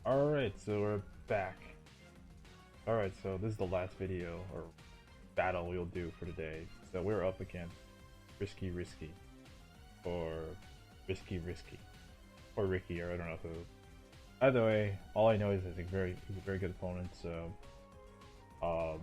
Alright, so we're back. Alright, so this is the last video, or battle we'll do for today. So we're up against Risky, or Risky, or Ricky, or I don't know who. Either way, all I know is he's a very good opponent, so... I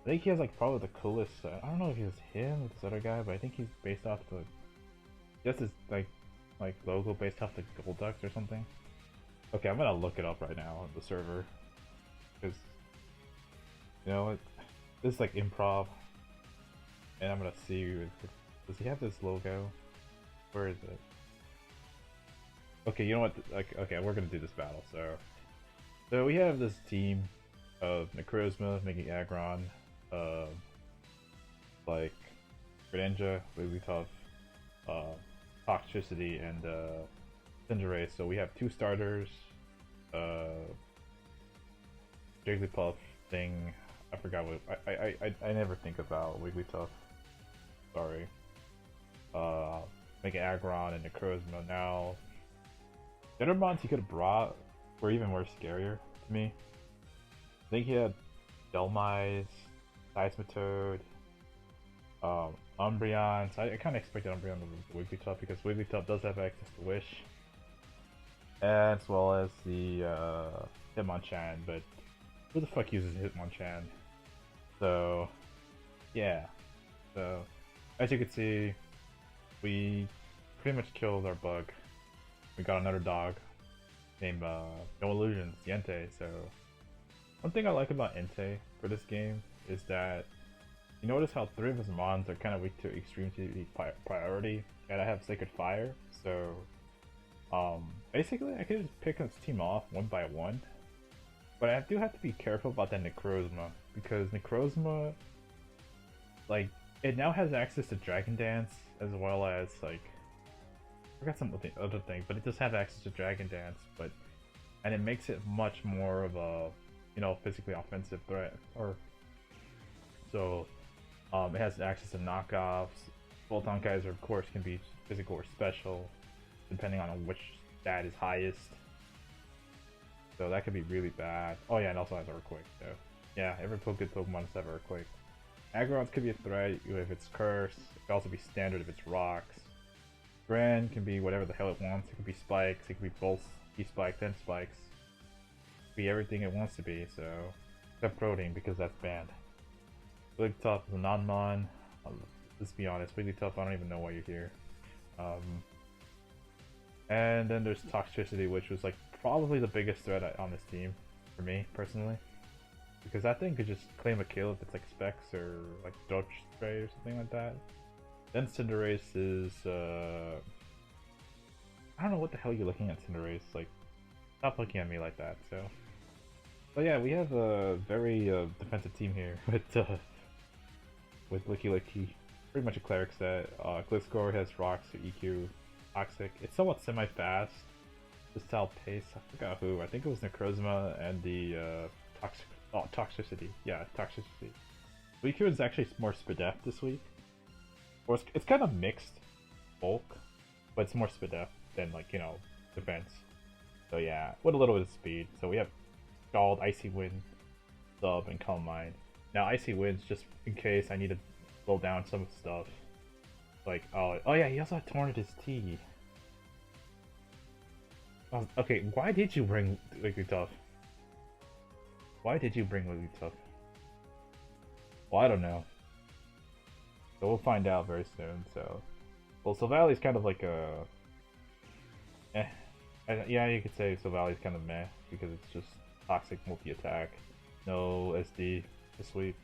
think he has like probably the coolest, I don't know if it's him or this other guy, but I think he's based off the... Just his like logo based off the Golducks or something. Okay, I'm gonna look it up right now on the server, because you know what, this is like improv, and I'm gonna see. Does he have this logo? Where is it? Okay, you know what? Like, okay, we're gonna do this battle. So we have this team of Necrozma, making Aggron, like Greninja, Wigglytuff, Toxtricity, and Cinderace. So we have two starters, Jigglypuff thing. I forgot what I never think about Wigglytuff. Sorry. Make Aggron and Necrozma. Now, the other mons he could have brought were even more scarier to me. I think he had Delmise, Seismitoad, Umbreon. So I kind of expected Umbreon to Wigglytuff because Wigglytuff does have access to Wish, as well as the Hitmonchan, but who the fuck uses Hitmonchan? So, yeah. So, as you can see, we pretty much killed our bug. We got another dog named No Illusions, Yente. So, one thing I like about Entei for this game is that you notice how three of his mons are kind of weak to extreme priority, and I have Sacred Fire, so basically I could just pick his team off one by one, but I do have to be careful about that Necrozma, because Necrozma, like, it now has access to Dragon Dance, as well as, like, I forgot some other thing, but it does have access to Dragon Dance, and it makes it much more of a, you know, physically offensive threat, or, so, it has access to knockoffs. Photon Geyser, of course, can be physical or special, depending on which stat is highest. So that could be really bad. Oh yeah, and also has Earthquake, so yeah, every good Pokemon has Earthquake. Aggrons could be a threat if it's Curse. It could also be Standard if it's Rocks. Grand can be whatever the hell it wants. It could be Spikes, it could be both E-Spikes and Spikes. It could be everything it wants to be, so... Except Protein, because that's banned. Wigglytuff is a non-mon. Let's be honest, Wigglytuff, I don't even know why you're here. And then there's Toxtricity, which was like probably the biggest threat on this team for me personally, because that thing could just claim a kill if it's like Specs or like Dodge Spray or something like that. Then Cinderace is I don't know what the hell you're looking at, Cinderace. Like, stop looking at me like that. But yeah, we have a very defensive team here with Licky, pretty much a Cleric set. Gliscor has Rocks, EQ, Toxic. It's somewhat semi-fast. This style pace, I forgot who. I think it was Necrozma and the Toxtricity. Yeah, Toxtricity. EQ is actually more Spadef this week. Or it's kind of mixed bulk, but it's more Spadef than, like, you know, defense. So yeah, with a little bit of speed. So we have Scald, Icy Wind, Sub, and Calm Mind. Now Icy Wind's just in case I need to slow down some stuff. Like, oh yeah, he also had Tornadus T. Oh, okay, why did you bring Wigglytuff? Why did you bring Wigglytuff? Well, I don't know. So we'll find out very soon, so... Well, Silvalley's kind of like a... Yeah, you could say Silvalley's kind of meh, because it's just Toxic multi-attack. No SD this week.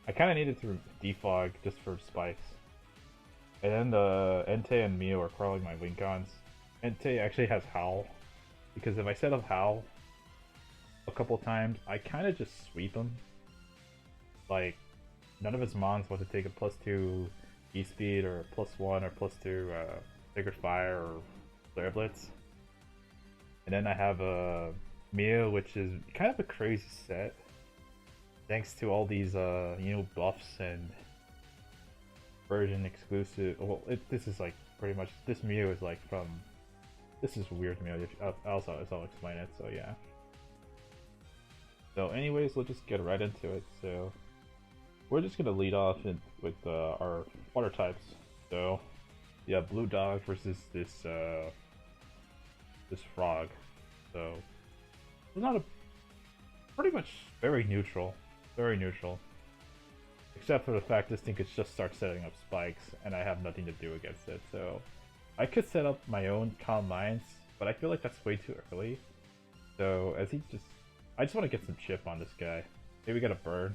I kind of needed to defog just for Spikes. And then the Entei and Mio are crawling my Wincons. Entei actually has Howl, because if I set up Howl a couple times, I kind of just sweep him. Like, none of his mons want to take a +2 E-Speed or a +1 or +2 Sacred Fire or Flare Blitz. And then I have a Mio, which is kind of a crazy set, thanks to all these you know, buffs and version exclusive. Well, this is like pretty much, this Mew is like from this is weird to me. I'll explain it. So yeah. So anyways, let's just get right into it. So we're just gonna lead off with our water types. So yeah, blue dog versus this frog. So it's not a pretty much very neutral, except for the fact this thing could just start setting up spikes, and I have nothing to do against it. So I could set up my own calm minds, but I feel like that's way too early. So as I just want to get some chip on this guy. Maybe get a burn.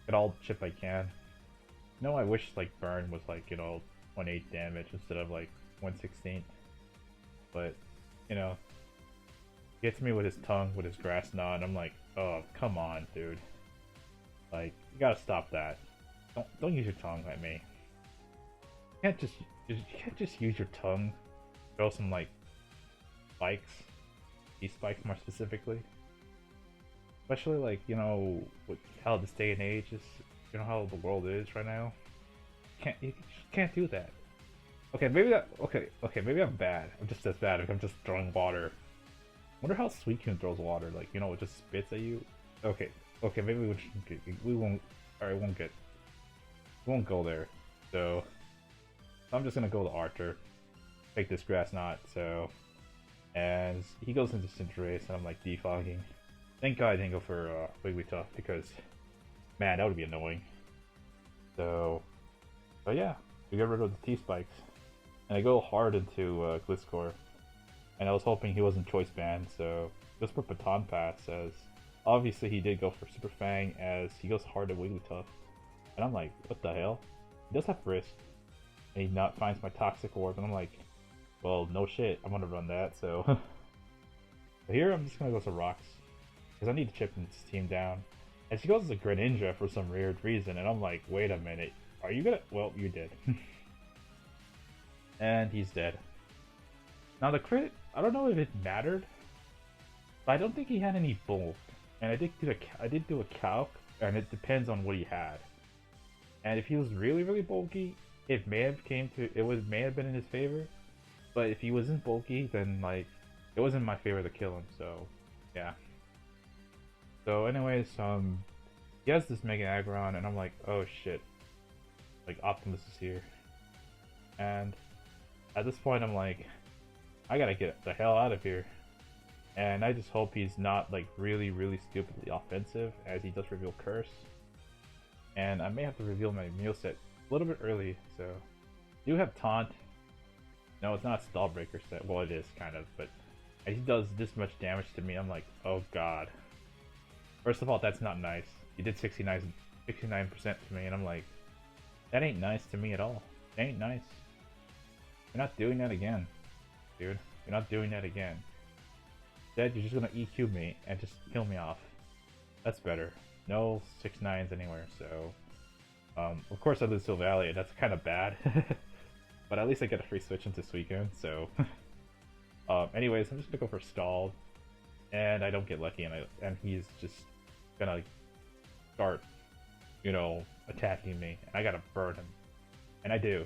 Get all the chip I can. No, I wish like burn was like, you know, 1/8 damage instead of like 1/16. But, you know, he hits me with his tongue, with his grass knot, and I'm like, oh, come on, dude. Like, you gotta stop that. Don't use your tongue at me. You can't just use your tongue. Throw some like spikes. These spikes more specifically. Especially like, you know, with how this day and age is, you know how the world is right now. You just can't do that. Okay, maybe maybe I'm bad. I'm just as bad if I'm just throwing water. Wonder how Suicune throws water, like, you know, it just spits at you. Okay, maybe we won't go there. So I'm just gonna go to Archer, take this grass knot. So, and he goes into Cinderace, and I'm like defogging. Thank God I didn't go for Wigglytuff, because man, that would be annoying. So, but yeah, we get rid of the T-spikes, and I go hard into Gliscor, and I was hoping he wasn't choice banned. So just for Baton Pass, as obviously he did go for Super Fang, as he goes hard at Wigglytuff, and I'm like, what the hell? He does have Risk, and he not finds my Toxic Orb, and I'm like, well, no shit, I'm gonna run that. So, but here I'm just gonna go to Rocks, because I need to chip this team down. And she goes as a Greninja for some weird reason, and I'm like, wait a minute, are you gonna? Well, you did. And he's dead. Now the crit, I don't know if it mattered, but I don't think he had any bulk. And I did do a calc, and it depends on what he had. And if he was really bulky, it may have may have been in his favor. But if he wasn't bulky, then like it wasn't in my favor to kill him. So yeah. So anyways, he has this Mega Aggron, and I'm like, oh shit, like Optimus is here, and at this point I'm like, I gotta get the hell out of here, and I just hope he's not like really stupidly offensive, as he does reveal Curse, and I may have to reveal my meal set a little bit early. So I do have Taunt. No, it's not a Stall Breaker set. Well, it is kind of, but as he does this much damage to me, I'm like, oh god. First of all, that's not nice. You did 69% to me, and I'm like, that ain't nice to me at all. That ain't nice. You're not doing that again, dude. You're not doing that again. Instead, you're just gonna EQ me and just kill me off. That's better. No 6-9s anywhere, so... of course I lose Silvally, that's kind of bad. But at least I get a free switch into Suicune, so... anyways, I'm just gonna go for Stalled. And I don't get lucky, and he's just gonna start, you know, attacking me, and I gotta burn him, and I do.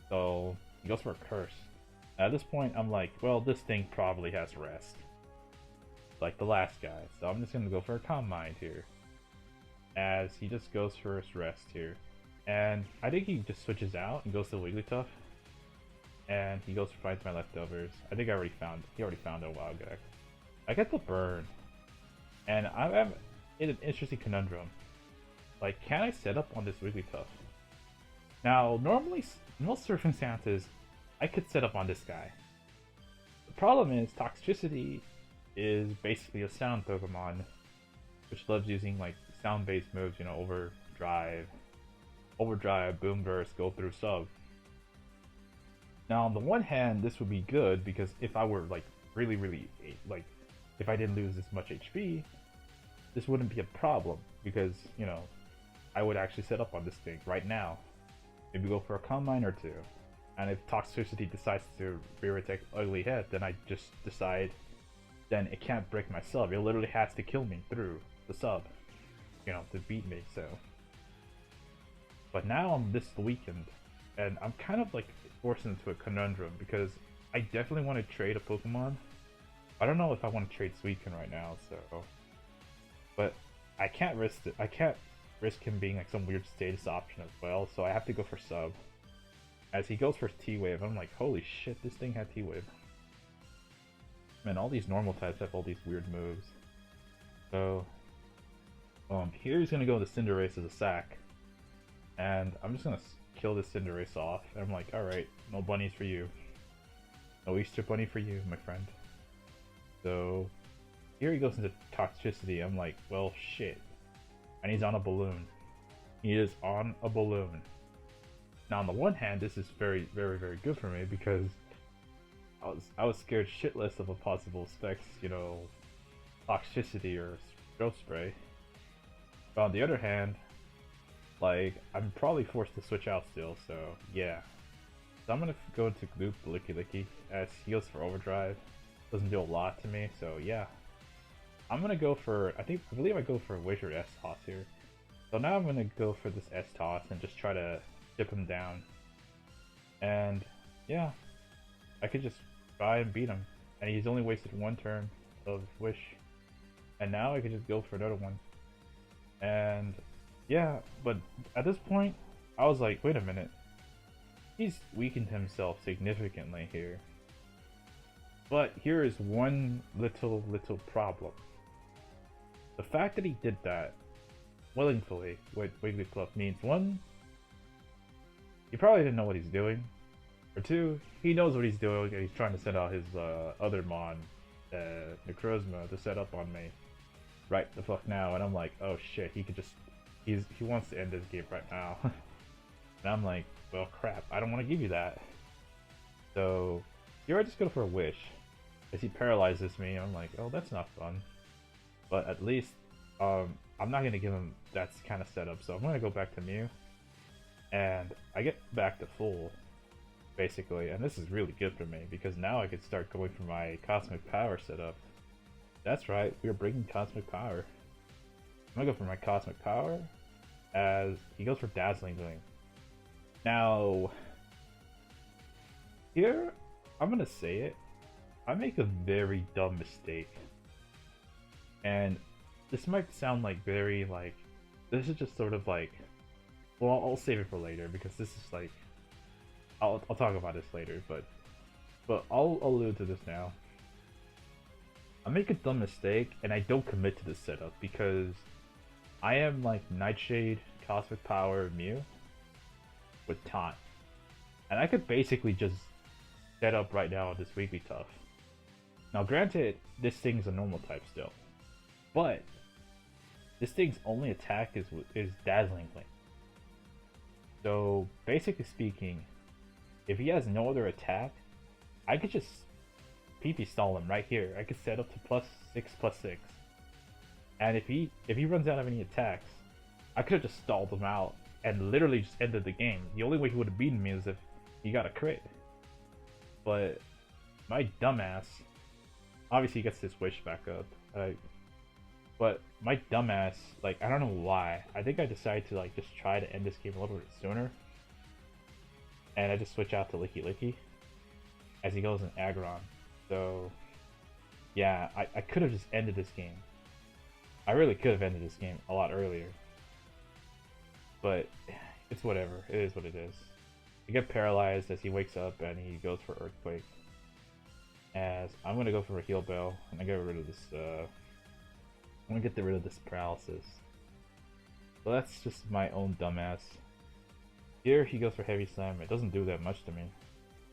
So he goes for a Curse. At this point, I'm like, well, this thing probably has Rest, like the last guy. So I'm just gonna go for a Calm Mind here, as he just goes for his Rest here, and I think he just switches out and goes to Wigglytuff, and he goes to find my leftovers. I think he already found a Wild Guy. I get the burn, and I'm in an interesting conundrum. Like, can I set up on this Wigglytuff? Now, normally, in most circumstances, I could set up on this guy. The problem is, Toxtricity is basically a sound Pokemon, which loves using, like, sound-based moves, you know, Overdrive, Boom Burst, Go Through Sub. Now, on the one hand, this would be good, because if I were, like, really, like, if I didn't lose this much HP, this wouldn't be a problem, because, you know, I would actually set up on this thing right now. Maybe go for a Calm Mind or two. And if Toxtricity decides to rear its ugly head, then I just decide, then it can't break my sub. It literally has to kill me through the sub, you know, to beat me, so. But now I'm this weakened, and I'm kind of like forced into a conundrum, because I definitely want to trade a Pokemon. I don't know if I want to trade Suicune right now, so... But I can't risk it. I can't risk him being like some weird status option as well, so I have to go for Sub. As he goes for T-Wave, I'm like, holy shit, this thing had T-Wave. Man, all these normal types have all these weird moves. So, here he's gonna go with the Cinderace as a sack. And I'm just gonna kill this Cinderace off. And I'm like, alright, no bunnies for you. No Easter bunny for you, my friend. So, here he goes into Toxtricity. I'm like, well, shit. And he's on a balloon. He is on a balloon. Now, on the one hand, this is very, very, very good for me because I was scared shitless of a possible Specs, you know, Toxtricity or Growth Spray. But on the other hand, like, I'm probably forced to switch out still, so yeah. So I'm gonna go into Gloop Lickilicky as he goes for Overdrive. Doesn't do a lot to me, so yeah. I'm gonna go for, I believe I go for a Wizard S-Toss here. So now I'm gonna go for this S-Toss and just try to chip him down. And yeah, I could just try and beat him. And he's only wasted one turn of Wish. And now I could just go for another one. And yeah, but at this point, I was like, wait a minute. He's weakened himself significantly here. But here is one little problem. The fact that he did that willingly with Wigglytuff means, one, he probably didn't know what he's doing. Or two, he knows what he's doing and he's trying to send out his other Mon, Necrozma, to set up on me right the fuck now. And I'm like, oh shit, he could just, he wants to end this game right now. And I'm like, well crap, I don't want to give you that. So here I just go for a Wish. As he paralyzes me, I'm like, oh, that's not fun. But at least, I'm not going to give him that kind of setup, so I'm going to go back to Mew. And I get back to full, basically, and this is really good for me, because now I can start going for my Cosmic Power setup. That's right, we are bringing Cosmic Power. I'm going to go for my Cosmic Power, as he goes for Dazzling Gleam. Now, here, I'm going to say it. I make a very dumb mistake. And this might sound like very, like, this is just sort of like, well, I'll save it for later because this is like, I'll talk about this later, but I'll allude to this now. I make a dumb mistake and I don't commit to this setup because I am like Nightshade, Cosmic Power, Mew with Taunt. And I could basically just set up right now on this Wigglytuff. Now granted, this thing's a normal type still, but this thing's only attack is Dazzling Gleam. So basically speaking, if he has no other attack, I could just PP stall him right here. I could set up to +6/+6. And if he runs out of any attacks, I could have just stalled him out and literally just ended the game. The only way he would have beaten me is if he got a crit. But my dumbass, obviously he gets this Wish back up. But my dumbass, like, I don't know why. I think I decided to like just try to end this game a little bit sooner. And I just switch out to Licky as he goes in Aggron. So yeah, I could have just ended this game. I really could have ended this game a lot earlier. But it's whatever. It is what it is. I get paralyzed as he wakes up and he goes for Earthquake. As I'm gonna go for a Heal Bell and I get rid of this I'm gonna get rid of this paralysis. So that's just my own dumbass. Here he goes for Heavy Slam. It doesn't do that much to me.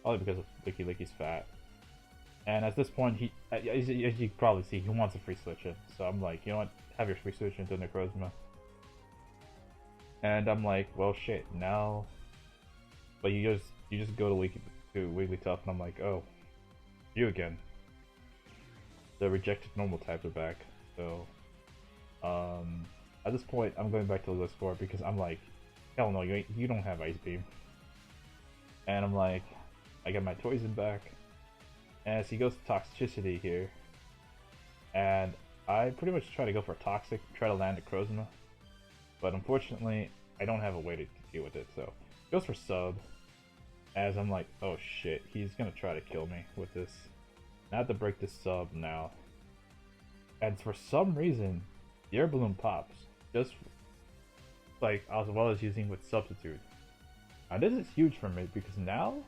Probably because of Licky's fat. And at this point, as you can probably see, he wants a free switch in. So I'm like, you know what? Have your free switch into Necrozma. And I'm like, well shit, now. But you just go to Wigglytuff and I'm like, oh, you again. The rejected normal types are back. So at this point I'm going back to the list 4 because I'm like, hell no, you don't have Ice Beam. And I'm like, I got my Poison back. As he goes to Toxtricity here. And I pretty much try to go for Toxic, try to land Necrozma. But unfortunately, I don't have a way to deal with it, so he goes for Sub. As I'm like, oh shit, he's gonna try to kill me with this. I have to break this sub now. And for some reason, the air balloon pops. Just like as well as using with substitute. Now this is huge for me because now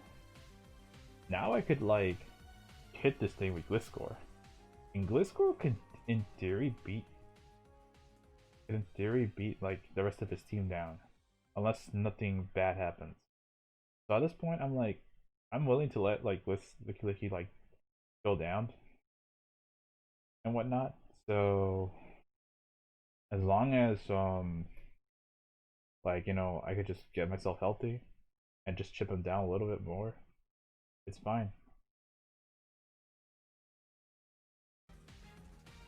I could like hit this thing with Gliscor. And Gliscor can in theory beat like the rest of his team down. Unless nothing bad happens. So at this point I'm like I'm willing to let like Licky like go down and whatnot. So as long as like I could just get myself healthy and just chip him down a little bit more, it's fine.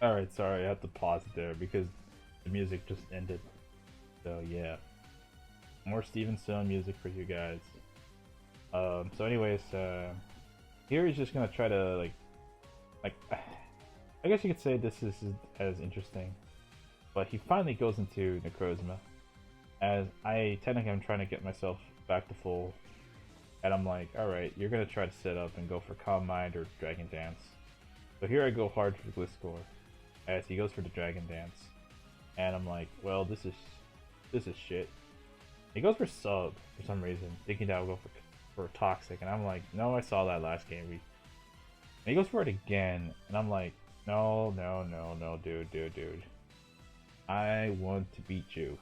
Alright, sorry, I had to pause it there because the music just ended. So yeah. More Stevenson music for you guys. So anyways, here he's just gonna try to like I guess you could say this is as interesting. But he finally goes into Necrozma. As I technically am trying to get myself back to full. And I'm like, alright, you're gonna try to set up and go for Calm Mind or Dragon Dance. So here I go hard for Gliscor. As he goes for the Dragon Dance. And I'm like, well this is shit. He goes for sub for some reason, thinking that I'll go for Toxic, and I'm like, no, I saw that last game. And he goes for it again, and I'm like, no, dude. I want to beat you.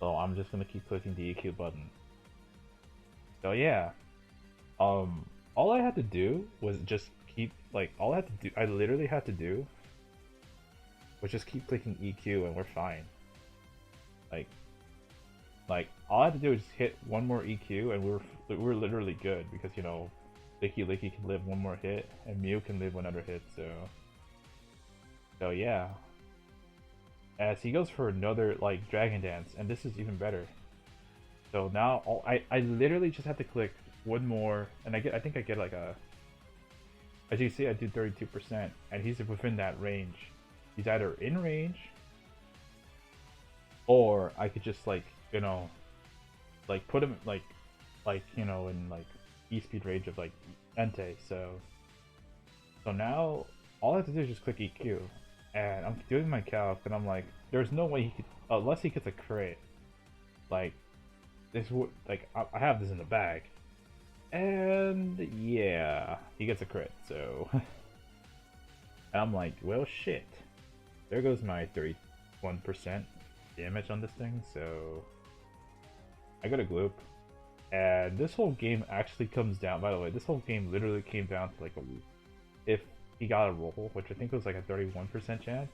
So I'm just gonna keep clicking the EQ button. So yeah, all I had to do was just keep I literally had to do was just keep clicking EQ, and we're fine. Like all I had to do was just hit one more EQ and we were literally good because Licky can live one more hit and Mew can live another hit, so yeah. As he goes for another like Dragon Dance, and this is even better. So now I literally just have to click one more and I think I get like a, as you see I do 32% and he's within that range. He's either in range or I could just like like put him in like E-speed range of like Entei. So now all I have to do is just click EQ, and I'm doing my calc, and I'm like, there's no way he could, unless he gets a crit. Like this would I have this in the bag, and yeah, he gets a crit. So and I'm like, well, shit. There goes my 31% damage on this thing. So I got a gloop, and this whole game actually comes down. By the way, this whole game literally came down to like if he got a roll, which I think was like a 31% chance.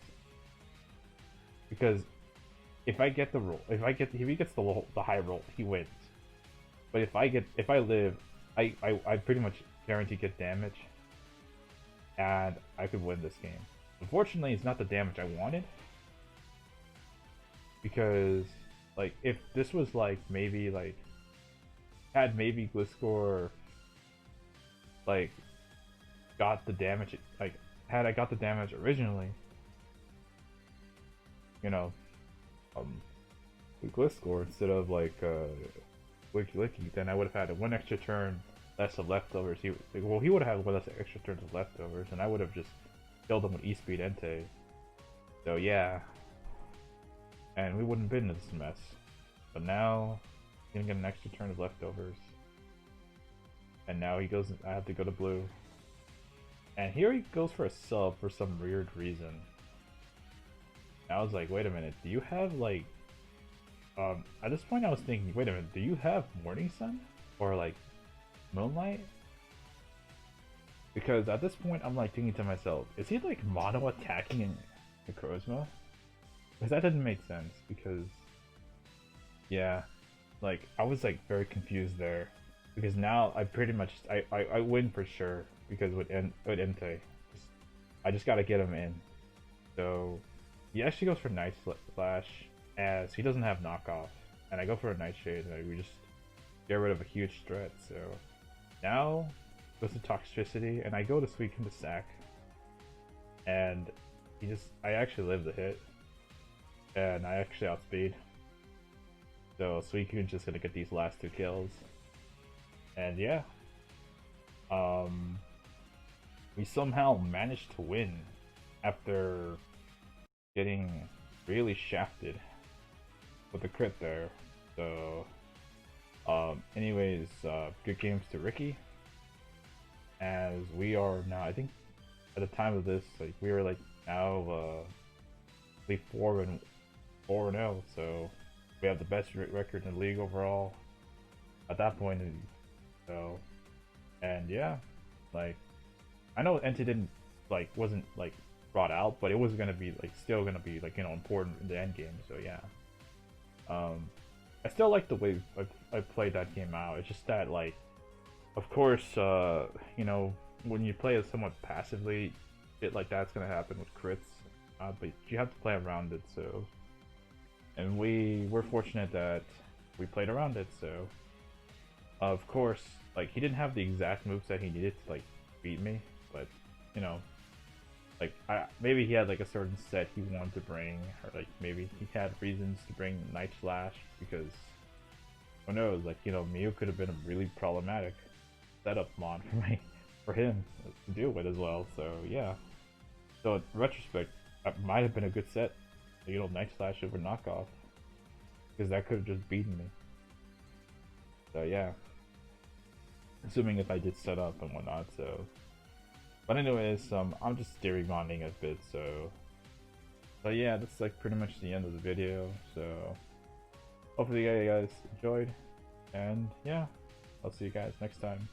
Because if I get the roll, if he gets the high roll, he wins. But if I live, I pretty much guarantee get damage, and I could win this game. Unfortunately, it's not the damage I wanted. Because like if this was like maybe like had maybe Gliscor like got the damage, like had I got the damage originally, with Gliscor instead of like Licky, then I would have had one extra turn less of leftovers. He would have had one less extra turns of leftovers, and I would have just killed him with E-speed Entei. So yeah. And we wouldn't have been in this mess. But now, he's gonna get an extra turn of leftovers. And now he goes, I have to go to blue. And here he goes for a sub for some weird reason. And I was like, wait a minute, do you have like... at this point I was thinking, wait a minute, do you have Morning Sun? Or like, Moonlight? Because at this point I'm like thinking to myself, is he like mono attacking in Necrozma? Because that doesn't make sense, because yeah, like I was like very confused there, because now I pretty much I win for sure, because with Entei, I just gotta get him in. So he actually goes for Night Flash, as he doesn't have knockoff, and I go for a Nightshade, and we just get rid of a huge threat. So now goes to Toxtricity, and I go to Suicune to sack, and I actually live the hit. And I actually outspeed. So Suicune's just gonna get these last two kills. And yeah, um, we somehow managed to win after getting really shafted with a crit there. So, anyways, good games to Ricky. As we are now, I think at the time of this, like we were like now, league 4-0, so we have the best record in the league overall at that point. So, and yeah, like I know NT didn't wasn't brought out, but it was gonna be still gonna be important in the end game. So yeah, I still like the way I played that game out. It's just that of course, when you play it somewhat passively, shit like that's gonna happen with crits. But you have to play around it. So, and we were fortunate that we played around it. So, of course, he didn't have the exact moves that he needed to beat me, but you know, maybe he had a certain set he wanted to bring, or maybe he had reasons to bring Night Slash because who knows? Mew could have been a really problematic setup mod for him to deal with as well. So yeah. So in retrospect, that might have been a good set. Night Slash over knockoff, because that could have just beaten me. So yeah. Assuming if I did set up and whatnot. So, but anyways, I'm just theory bonding a bit. So yeah, that's pretty much the end of the video. So hopefully you guys enjoyed, and yeah, I'll see you guys next time.